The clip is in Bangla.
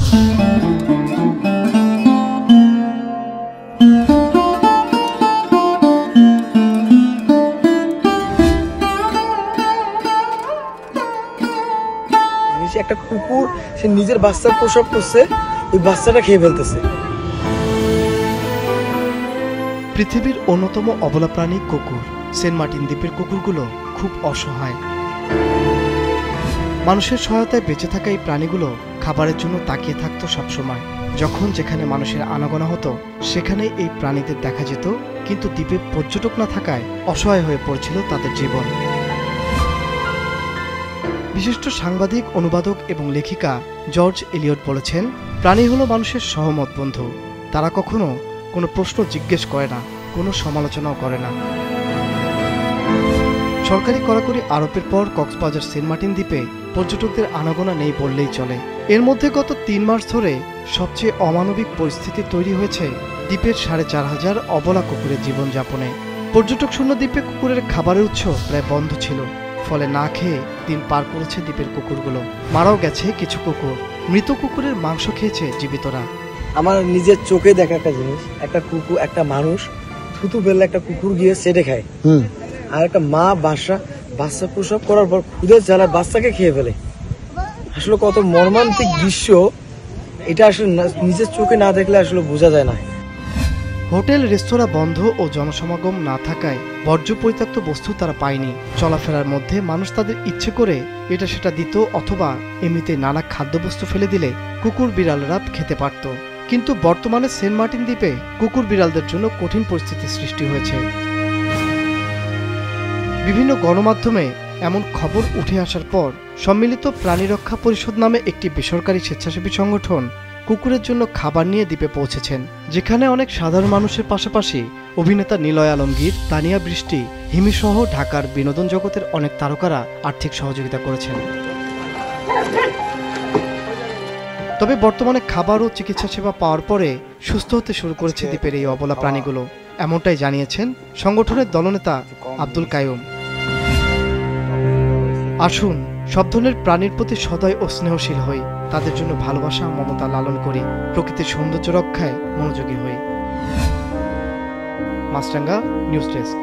একটা কুকুর সে নিজের বাচ্চা প্রসব করছে, ওই বাচ্চাটা খেয়ে ফেলতেছে। পৃথিবীর অন্যতম অবলা প্রাণী কুকুর। সেন্ট মার্টিন দ্বীপের কুকুরগুলো খুব অসহায়। মানুষের সহায়তায় বেঁচে থাকা এই প্রাণীগুলো খাবারের জন্য তাকিয়ে থাকতো সবসময়। যখন যেখানে মানুষের আনাগোনা হতো সেখানে এই প্রাণীদের দেখা যেত, কিন্তু দ্বীপে পর্যটক না থাকায় অসহায় হয়ে পড়ছিল তাদের জীবন। বিশিষ্ট সাংবাদিক, অনুবাদক এবং লেখিকা জর্জ এলিয়ট বলেছেন, প্রাণী হলো মানুষের সহমত বন্ধু। তারা কখনো কোনো প্রশ্ন জিজ্ঞেস করে না, কোনো সমালোচনাও করে না। সরকারি কড়াকড়ি আরোপের পর কক্সবাজার সেন্ট মার্টিন দ্বীপে পর্যটকদের আনাগোনা নেই বললেই চলে। এর মধ্যে গত ৩ মাস ধরে সবচেয়ে অমানবিক পরিস্থিতি তৈরি হয়েছে দ্বীপের ৪,৫০০ অবলা কুকুরের জীবনযাপনে। পর্যটক শূন্য দ্বীপে কুকুরের খাবারের উৎস প্রায় বন্ধ ছিল, ফলে না খেয়ে দিন পার করেছে দ্বীপের কুকুরগুলো। মারাও গেছে কিছু কুকুর। মৃত কুকুরের মাংস খেয়েছে জীবিতরা। আমার নিজের চোখে দেখা একটা জিনিস, একটা কুকুর, একটা মানুষ থুতু ফেললে একটা কুকুর গিয়ে সেটে খায়, আর একটা মা বাচ্চা প্রসব করার পর খুদের জ্বালায় বাচ্চাকে খেয়ে ফেলে। আসলে কত মর্মান্তিক দৃশ্য এটা, আসলে নিজের চোখে না দেখলে আসলে বোঝা যায় না। হোটেল, রেস্তোরাঁ বন্ধ ও জনসমাগম না থাকায় বর্জ্য পরিত্যক্ত বস্তু তারা পায়নি। চলাফেরার মধ্যে মানুষ তাদের ইচ্ছে করে এটা সেটা দিত, অথবা এমনিতে নানা খাদ্যবস্তু ফেলে দিলে কুকুর বিড়ালরা খেতে পারত। কিন্তু বর্তমানে সেন্ট মার্টিন দ্বীপে কুকুর বিড়ালদের জন্য কঠিন পরিস্থিতির সৃষ্টি হয়েছে। বিভিন্ন গণমাধ্যমে এমন খবর উঠে আসার পর সম্মিলিত প্রাণী রক্ষা পরিষদ নামে একটি বেসরকারি স্বেচ্ছাসেবী সংগঠন কুকুরের জন্য খাবার নিয়ে দ্বীপে পৌঁছেছেন, যেখানে অনেক সাধারণ মানুষের পাশাপাশি অভিনেতা নিলয় আলমগীর, তানিয়া বৃষ্টি, হিমিসহ ঢাকার বিনোদন জগতের অনেক তারকারা আর্থিক সহযোগিতা করেছেন। তবে বর্তমানে খাবার ও চিকিৎসা সেবা পাওয়ার পরে সুস্থ হতে শুরু করেছে দ্বীপের এই অবলা প্রাণীগুলো, এমনটাই জানিয়েছেন সংগঠনের দলনেতা আব্দুল কাইয়ুম। আসুন সব ধরনের প্রাণীর প্রতি সদয় ও স্নেহশীল হই, তাদের জন্য ভালোবাসা, মমতা লালন করি, প্রকৃতির সৌন্দর্য রক্ষায় মনোযোগী হই। মাছরাঙ্গা নিউজ ডেস্ক।